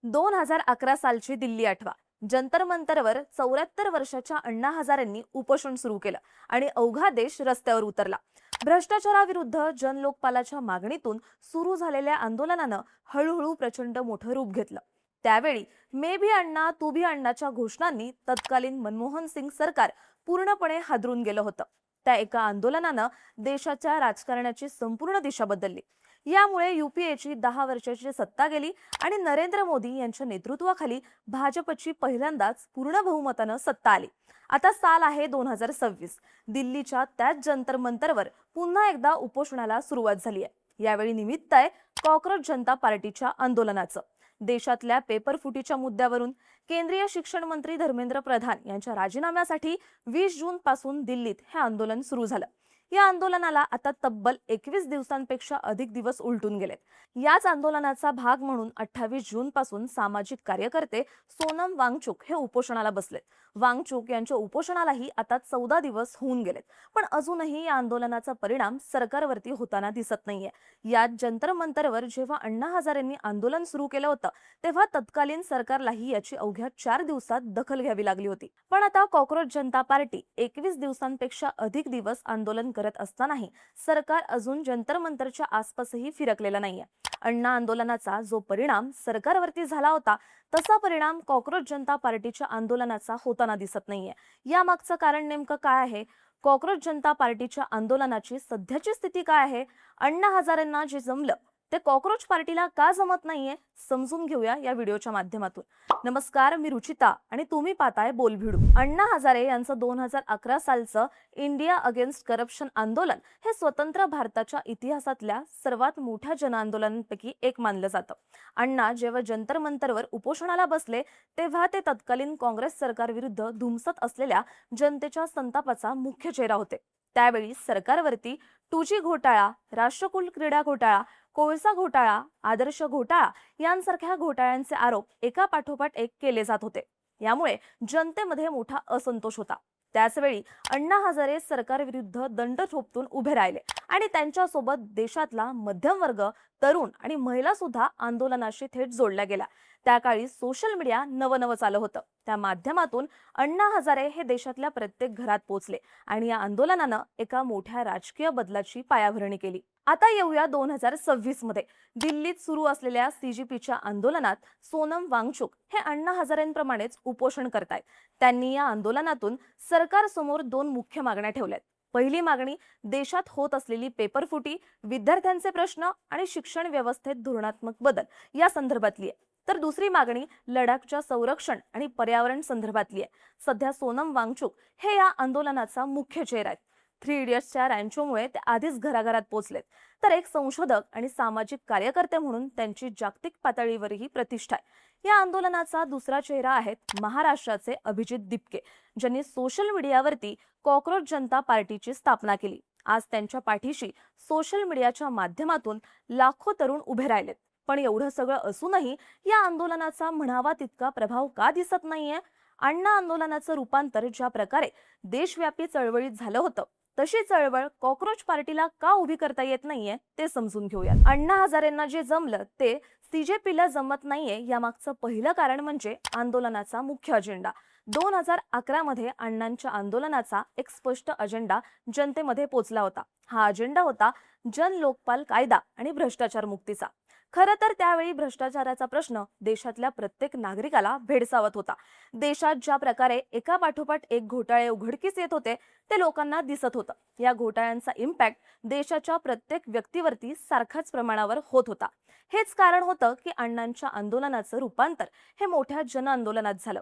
2011 सालची दिल्ली आठवा. जंतर मंतरवर 74 वर्षाच्या अण्णा हजारेंनी उपोषण सुरू केलं आणि अवघा देश रस्त्यावर उतरला. भ्रष्टाचाराविरुद्ध जनलोकपालाच्या मागणीतून सुरू झालेल्या आंदोलनानं हळूहळू प्रचंड मोठं रूप घेतलं. त्यावेळी मे भी अण्णा तू भी अण्णाच्या घोषणांनी तत्कालीन मनमोहन सिंग सरकार पूर्णपणे हादरून गेलं होतं. त्या एका आंदोलनानं देशाच्या राजकारणाची संपूर्ण दिशा बदलली. यामुळे युपीएची 10 वर्षाची सत्ता गेली आणि नरेंद्र मोदी यांच्या नेतृत्वाखाली भाजपची पहिल्यांदाच पूर्ण बहुमतानं सत्ता आली. आता साल आहे 2026. दिल्लीच्या त्याच जंतर मंतरवर पुन्हा एकदा उपोषणाला सुरुवात झाली आहे. यावेळी निमित्त आहे कॉक्रोच जनता पार्टीच्या आंदोलनाचं. देशातल्या पेपर फुटीच्या मुद्द्यावरून केंद्रीय शिक्षण मंत्री धर्मेंद्र प्रधान यांच्या राजीनाम्यासाठी 20 जून पासून दिल्लीत हे आंदोलन सुरू झालं. या आंदोलनाला आता तब्बल 21 दिवसांपेक्षा अधिक दिवस उलटून गेलेत. याच आंदोलनाचा भाग म्हणून 28 जून पासून सामाजिक कार्यकर्ते सोनम वांगचुक हे उपोषणाला बसलेत. वांगचुक यांच्या उपोषणालाही आता 14 दिवस होऊन गेलेत, पण अजूनही या आंदोलनाचा परिणाम सरकारवरती होताना दिसत नाहीये. यात जंतर मंतरवर जेव्हा अण्णा हजारेंनी आंदोलन सुरू केलं होतं तेव्हा तत्कालीन सरकारलाही याची अवघ्या 4 दिवसात दखल घ्यावी लागली होती. पण आता कॉक्रोच जनता पार्टी 21 दिवसांपेक्षा अधिक दिवस आंदोलन करत असतानाही सरकार अजून जंतर मंतरच्या आसपासही फिरकलेलं नाहीये. अण्णा आंदोलनाचा जो परिणाम सरकारवरती झाला होता तसा परिणाम कॉक्रोच जनता पार्टीच्या आंदोलनाचा होताना दिसत नाहीये. यामागचं कारण नेमकं काय आहे? कॉक्रोच जनता पार्टीच्या आंदोलनाची सध्याची स्थिती काय आहे? अण्णा हजारेंना जे जमलं ते कॉक्रोच पार्टीला का जमत नाहीये? समजून घेऊया या व्हिडिओच्या माध्यमातून. नमस्कार, मी रुचिता आणि तुम्ही पाहताय बोलभिडू. अण्णा हजारे यांचं 2011 सालचं इंडिया अगेन्स्ट करप्शन आंदोलन हे स्वतंत्र भारताच्या इतिहासातल्या सर्वात मोठ्या जनआंदोलनांपैकी एक मानलं जातं. अण्णा जेव्हा जंतर मंतरवर उपोषणाला बसले तेव्हा ते तत्कालीन काँग्रेस सरकारविरुद्ध धुमसत असलेल्या जनतेच्या संतापाचा मुख्य चेहरा होते. त्यावेळी सरकारवरती 2G घोटाळा, राष्ट्रकुल क्रीडा घोटाळा, कोळसा घोटाळा, आदर्श घोटाळा यांसारख्या घोटाळ्यांचे आरोप एका पाठोपाठ एक केले जात होते. यामुळे जनतेमध्ये मोठा असंतोष होता. त्याचवेळी अण्णा हजारे सरकारविरुद्ध दंड थोपटून उभे राहिले आणि त्यांच्यासोबत देशातला मध्यम वर्ग, तरुण आणि महिला सुद्धा आंदोलनाशी थेट जोडल्या गेल्या. त्या काळी सोशल मीडिया नवनवं चालू होतं. त्या माध्यमातून अण्णा हजारे हे देशातल्या प्रत्येक घरात पोहोचले आणि या आंदोलनानं एका मोठ्या राजकीय बदलाची पायाभरणी केली. आता येऊया 2026 मध्ये. दिल्लीत सुरू असलेल्या सीजेपीच्या आंदोलनात सोनम वांगचुक हे अण्णा हजारेंप्रमाणेच उपोषण करतायत. त्यांनी या आंदोलनातून सरकारसमोर 2 मुख्य मागण्या ठेवल्यात. पहिली मागणी देशात होत असलेली पेपरफुटी, विद्यार्थ्यांचे प्रश्न आणि शिक्षण व्यवस्थेत धोरणात्मक बदल या संदर्भातली आहे. तर दुसरी मागणी लडाखच्या संरक्षण आणि पर्यावरण संदर्भातली आहे. सध्या सोनम वांगचुक हे या आंदोलनाचा मुख्य चेहरा आहेत. 3 इडियट्सच्या रॅन्चोमुळे ते आधीच घराघरात पोहोचलेत. तर एक संशोधक आणि सामाजिक कार्यकर्ते म्हणून त्यांची जागतिक पातळीवरही प्रतिष्ठा आहे. या आंदोलनाचा दुसरा चेहरा आहेत महाराष्ट्राचे अभिजित दिपके, ज्यांनी सोशल मीडियावरती कॉक्रोच जनता पार्टीची स्थापना केली. आज त्यांच्या पाठीशी सोशल मीडियाच्या माध्यमातून लाखो तरुण उभे राहिलेत. पण एवढं सगळं असूनही या आंदोलनाचा म्हणावा तितका प्रभाव का दिसत नाहीये? अण्णा आंदोलनाचं रूपांतर ज्या प्रकारे देशव्यापी चळवळीत झालं होतं तशी चळवळ कॉक्रोच पार्टीला का उभी करता येत नाहीये ते समजून घेऊया. अण्णा हजारेंना जे जमलं ते सीजेपीला जमत नाहीये यामागचं पहिलं कारण म्हणजे आंदोलनाचा मुख्य अजेंडा. 2011 मध्ये अण्णांच्या आंदोलनाचा एक स्पष्ट अजेंडा जनतेमध्ये पोचला होता. हा अजेंडा होता जन लोकपाल कायदा आणि भ्रष्टाचार मुक्तीचा. खरं तर त्यावेळी भ्रष्टाचाराचा प्रश्न देशातल्या प्रत्येक नागरिकाला भेडसावत होता. देशात ज्या प्रकारे एका पाठोपाठ एक घोटाळे उघडकीस येत होते ते लोकांना दिसत होतं. या घोटाळ्यांचा इम्पॅक्ट देशाच्या प्रत्येक व्यक्तीवरती सारख्याच प्रमाणावर होत होता. हेच कारण होतं की अण्णांच्या आंदोलनाचं रूपांतर हे मोठ्या जनआंदोलनात झालं.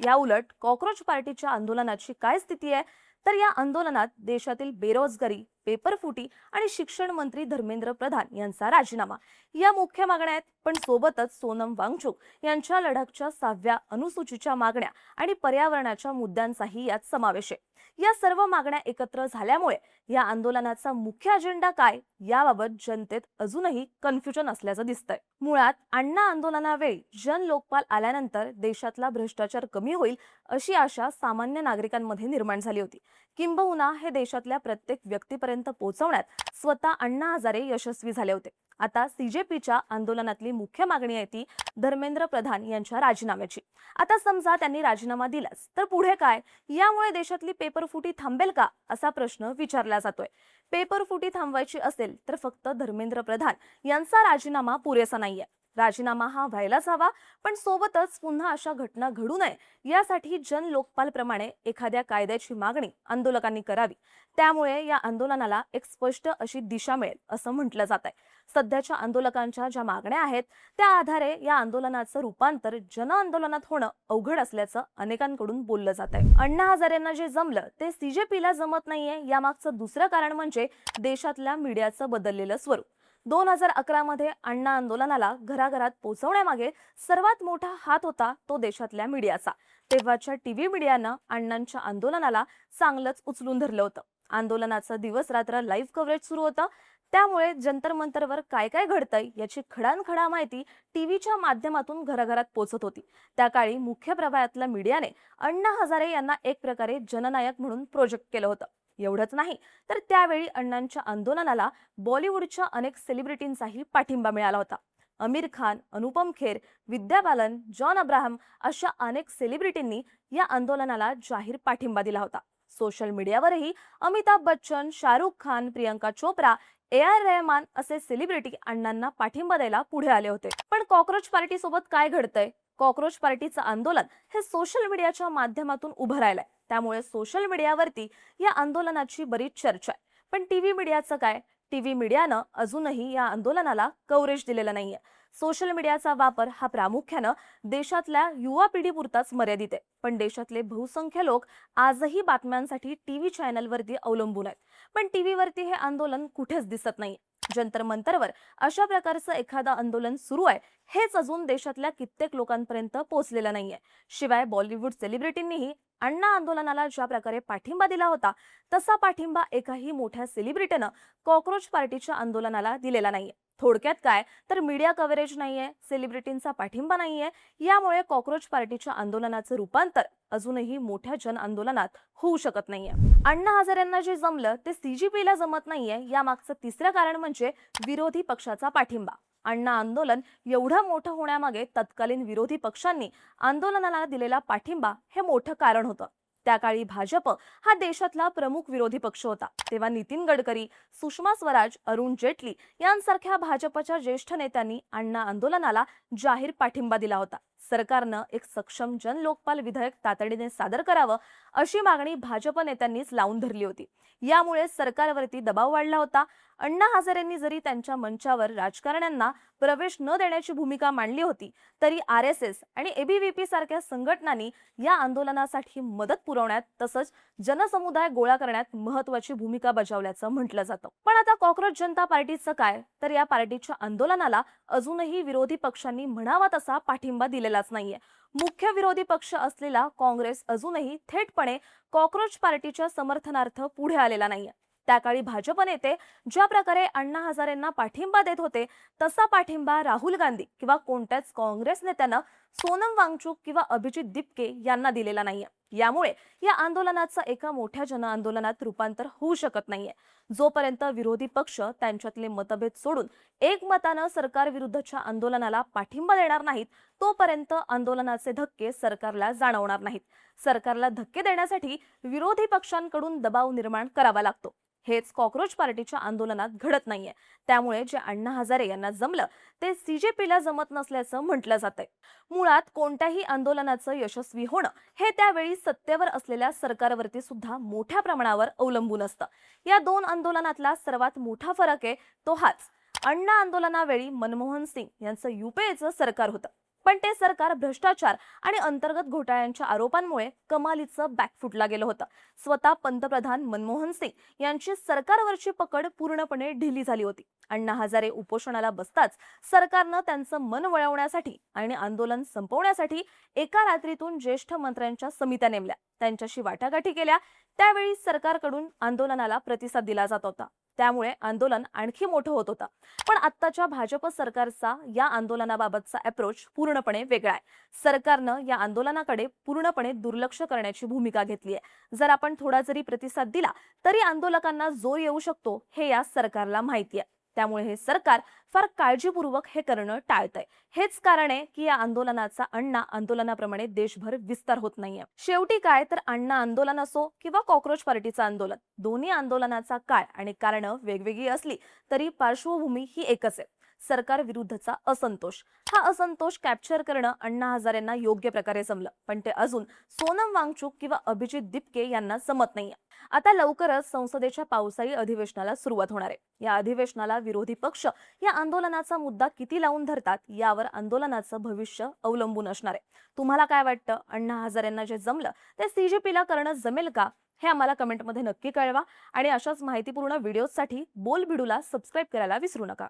या उलट कॉक्रोच पार्टीच्या आंदोलनाची काय स्थिती आहे? तर या आंदोलनात देशातील बेरोजगारी, पेपरफुटी आणि शिक्षण मंत्री धर्मेंद्र प्रधान यांचा राजीनामा या मुख्य मागण्या आहेत. पण सोबतच सोनम वांगचुक यांच्या लडाखच्या 6व्या अनुसूचीच्या मागण्या आणि पर्यावरणाच्या मुद्द्यांचाही यात समावेश आहे. या सर्व मागण्या एकत्र झाल्यामुळे या आंदोलनाचा मुख्य अजेंडा काय याबाबत जनतेत अजूनही कन्फ्युजन असल्याचं दिसतंय. मुळात अण्णा आंदोलनावेळी जन लोकपाल आल्यानंतर देशातला भ्रष्टाचार कमी होईल अशी आशा सामान्य नागरिकांमध्ये निर्माण झाली होती. किंबहुना हे देशातल्या प्रत्येक व्यक्तीपर्यंत पोहोचवण्यात स्वतः अण्णा हजारे यशस्वी झाले होते. आता सीजेपीच्या आंदोलनातली मुख्य मागणी आहे ती धर्मेंद्र प्रधान यांच्या राजीनाम्याची. आता समजा त्यांनी राजीनामा दिलाच तर पुढे काय? यामुळे देशातली पेपरफुटी थांबेल का, असा प्रश्न विचारला जातोय. पेपरफुटी थांबवायची असेल तर फक्त धर्मेंद्र प्रधान यांचा राजीनामा पुरेसा नाहीये. राजीनामा हा व्हायलाच हवा, पण सोबतच पुन्हा अशा घटना घडू नये यासाठी जन लोकपाल प्रमाणे एखाद्या कायद्याची मागणी आंदोलकांनी करावी. त्यामुळे या आंदोलनाला एक स्पष्ट अशी दिशा मिळेल असं म्हटलं जात आहे. सध्याच्या आंदोलकांच्या ज्या मागण्या आहेत त्या आधारे या आंदोलनाचं रूपांतर जन आंदोलनात होणं अवघड असल्याचं अनेकांकडून बोललं जात आहे. अण्णा हजारेंना जे जमलं ते सीजेपीला जमत नाहीये, यामागचं दुसरं कारण म्हणजे देशातल्या मीडियाचं बदललेलं स्वरूप. 2011 मध्ये अण्णा आंदोलनाला घराघरात पोहोचवण्यामागे सर्वात मोठा हात होता तो देशातल्या मीडियाचा. तेव्हाच्या टीव्ही मीडियानं अण्णांच्या आंदोलनाला चांगलंच उचलून धरलं होतं. आंदोलनाचं दिवस रात्र लाईव्ह कव्हरेज सुरू होतं. त्यामुळे जंतर मंतरवर काय काय घडतंय याची खडानखडा माहिती टीव्हीच्या माध्यमातून घराघरात पोहोचत होती. त्या काळी मुख्य प्रवाहातल्या मीडियाने अण्णा हजारे यांना एक प्रकारे जननायक म्हणून प्रोजेक्ट केलं होतं. एवढंच नाही तर त्यावेळी अण्णांच्या आंदोलनाला बॉलिवूडच्या अनेक सेलिब्रिटींचाही पाठिंबा मिळाला होता. आमिर खान, अनुपम खेर, विद्या बालन, जॉन अब्राहम अशा अनेक सेलिब्रिटींनी या आंदोलनाला जाहीर पाठिंबा दिला होता. सोशल मीडियावरही अमिताभ बच्चन, शाहरुख खान, प्रियंका चोप्रा, AR रहमान असे सेलिब्रिटी अण्णांना पाठिंबा द्यायला पुढे आले होते. पण कॉक्रोच पार्टी सोबत काय घडतंय? कॉक्रोच पार्टीचं आंदोलन हे सोशल मीडियाच्या माध्यमातून उभं राहिलंय. त्यामुळे सोशल मीडियावरती या आंदोलनाची बरीच चर्चा आहे. पण टीव्ही मीडियाचं काय? टीव्ही मीडियानं अजूनही या आंदोलनाला कव्हरेज दिलेलं नाहीये. सोशल मीडियाचा वापर हा प्रामुख्यानं देशातल्या युवा पिढीपुरताच मर्यादित आहे. पण देशातले बहुसंख्य लोक आजही बातम्यांसाठी टीव्ही चॅनलवरती अवलंबून आहेत. पण टीव्हीवरती हे आंदोलन कुठेच दिसत नाही. जंतर मंतरवर अशा प्रकारचं एखादं आंदोलन सुरू आहे हेच अजून देशातल्या कित्येक लोकांपर्यंत पोहोचलेलं नाहीये. शिवाय बॉलिवूड सेलिब्रिटींनीही अण्णा आंदोलनाला ज्या प्रकारे पाठिंबा दिला होता तसा पाठिंबा एकाही मोठ्या सेलिब्रिटीनं कॉक्रोच पार्टीच्या आंदोलनाला दिलेला नाहीये. थोडक्यात काय तर मीडिया कव्हरेज नाहीये, सेलिब्रिटींचा पाठिंबा नाहीये. यामुळे कॉक्रोच पार्टीच्या आंदोलनाचं रूपांतर अजूनही मोठ्या जन आंदोलनात होऊ शकत नाहीये. अण्णा हजारेंना जे जमलं ते सीजेपीला जमत नाहीये, यामागचं तिसरं कारण म्हणजे विरोधी पक्षाचा पाठिंबा. अण्णा आंदोलन एवढं मोठं होण्यामागे तत्कालीन विरोधी पक्षांनी आंदोलनाला दिलेला पाठिंबा हे मोठं कारण होतं. त्या काळी भाजप हा देशातला प्रमुख विरोधी पक्ष होता. तेव्हा नितीन गडकरी, सुषमा स्वराज, अरुण जेटली यांसारख्या भाजपच्या ज्येष्ठ नेत्यांनी अण्णा आंदोलनाला जाहीर पाठिंबा दिला होता. सरकारनं एक सक्षम जन लोकपाल विधेयक तातडीने सादर करावं अशी मागणी भाजप नेत्यांनीच लावून धरली होती. यामुळे सरकारवरती दबाव वाढला होता. अण्णा हजारेंनी जरी त्यांच्या मंचावर राजकारण्यांना प्रवेश न देण्याची भूमिका मांडली होती तरी RSS आणि ABVP सारख्या संघटनांनी या आंदोलनासाठी मदत पुरवण्यात तसंच जनसमुदाय गोळा करण्यात महत्त्वाची भूमिका बजावल्याचं म्हटलं जातं. पण आता कॉक्रोच जनता पार्टीचं काय तर या पार्टीच्या आंदोलनाला अजूनही विरोधी पक्षांनी म्हणावा तसा पाठिंबा दिलेलाच नाहीये. मुख्य विरोधी पक्ष असलेला काँग्रेस अजूनही थेटपणे कॉक्रोच पार्टीच्या समर्थनार्थ पुढे आलेला नाहीये. त्या काळी भाजप नेते ज्या प्रकारे अण्णा हजारेंना पाठिंबा देत होते तसा पाठिंबा राहुल गांधी किंवा कोणत्याच काँग्रेस नेत्यानं सोनम वांगचुक किंवा अभिजित दिपके यांना दिलेला नाहीये. यामुळे या आंदोलनाचं एका मोठ्या जन आंदोलनात रूपांतर होऊ शकत नाहीये. जोपर्यंत विरोधी पक्ष त्यांच्यातले मतभेद सोडून एकमतानं सरकारविरुद्धच्या आंदोलनाला पाठिंबा देणार नाहीत तोपर्यंत आंदोलनाचे धक्के सरकारला जाणवणार नाहीत. सरकारला धक्के देण्यासाठी विरोधी पक्षांकडून दबाव निर्माण करावा लागतो. हेच कॉक्रोच पार्टीच्या आंदोलनात घडत नाहीये. त्यामुळे जे अण्णा हजारे यांना जमलं ते सीजेपीला जमत नसल्याचं म्हटलं जातंय. मुळात कोणत्याही आंदोलनाचं यशस्वी होणं हे त्यावेळी सत्तेवर असलेल्या सरकारवरती सुद्धा मोठ्या प्रमाणावर अवलंबून असतं. या दोन आंदोलनातला सर्वात मोठा फरक आहे तो हाच. अण्णा आंदोलनावेळी मनमोहन सिंग यांचं UPAचं सरकार होतं. पण ते सरकार भ्रष्टाचार आणि अंतर्गत घोटाळ्यांच्या आरोपांमुळे कमालीचं बॅकफुटला गेलं होतं. स्वतः पंतप्रधान मनमोहन सिंग यांची सरकारवरची पकड पूर्णपणे ढिली झाली होती. अण्णा हजारे उपोषणाला बसताच सरकारनं त्यांचं मन वळवण्यासाठी आणि आंदोलन संपवण्यासाठी एका रात्रीतून ज्येष्ठ मंत्र्यांच्या समित्या नेमल्या, त्यांच्याशी वाटाघाटी केल्या. त्यावेळी सरकारकडून आंदोलनाला प्रतिसाद दिला जात होता. त्यामुळे आंदोलन आणखी मोठं होत होतं. पण आत्ताच्या भाजप सरकारचा या आंदोलनाबाबतचा अप्रोच पूर्णपणे वेगळा आहे. सरकारनं या आंदोलनाकडे पूर्णपणे दुर्लक्ष करण्याची भूमिका घेतली आहे. जर आपण थोडा जरी प्रतिसाद दिला तरी आंदोलकांना जोर येऊ शकतो हे या सरकारला माहिती आहे. त्यामुळे हे सरकार फार काळजीपूर्वक हे करणं टाळतंय. हेच कारण आहे की या आंदोलनाचा अण्णा आंदोलनाप्रमाणे देशभर विस्तार होत नाहीये. शेवटी काय तर अण्णा आंदोलन असो किंवा कॉक्रोच पार्टीचं आंदोलन, दोन्ही आंदोलनाचा काळ आणि कारणं वेगवेगळी असली तरी पार्श्वभूमी ही एकच आहे, सरकार विरुद्धचा असंतोष. हा असंतोष कॅप्चर करणं अण्णा हजारेंना योग्य प्रकारे जमलं, पण ते अजून सोनम वांगचुक किंवा अभिजित दिपके यांना जमत नाहीये. आता लवकरच संसदेच्या पावसाळी अधिवेशनाला सुरुवात होणार आहे. या अधिवेशनाला विरोधी पक्ष या आंदोलनाचा मुद्दा किती लावून धरतात यावर आंदोलनाचं भविष्य अवलंबून असणार आहे. तुम्हाला काय वाटतं, अण्णा हजारेंना जे जमलं ते सीजेपीला करणं जमेल का? हे आम्हाला कमेंटमध्ये नक्की कळवा आणि अशाच माहितीपूर्ण व्हिडिओसाठी बोल भिडूला सबस्क्राईब करायला विसरू नका.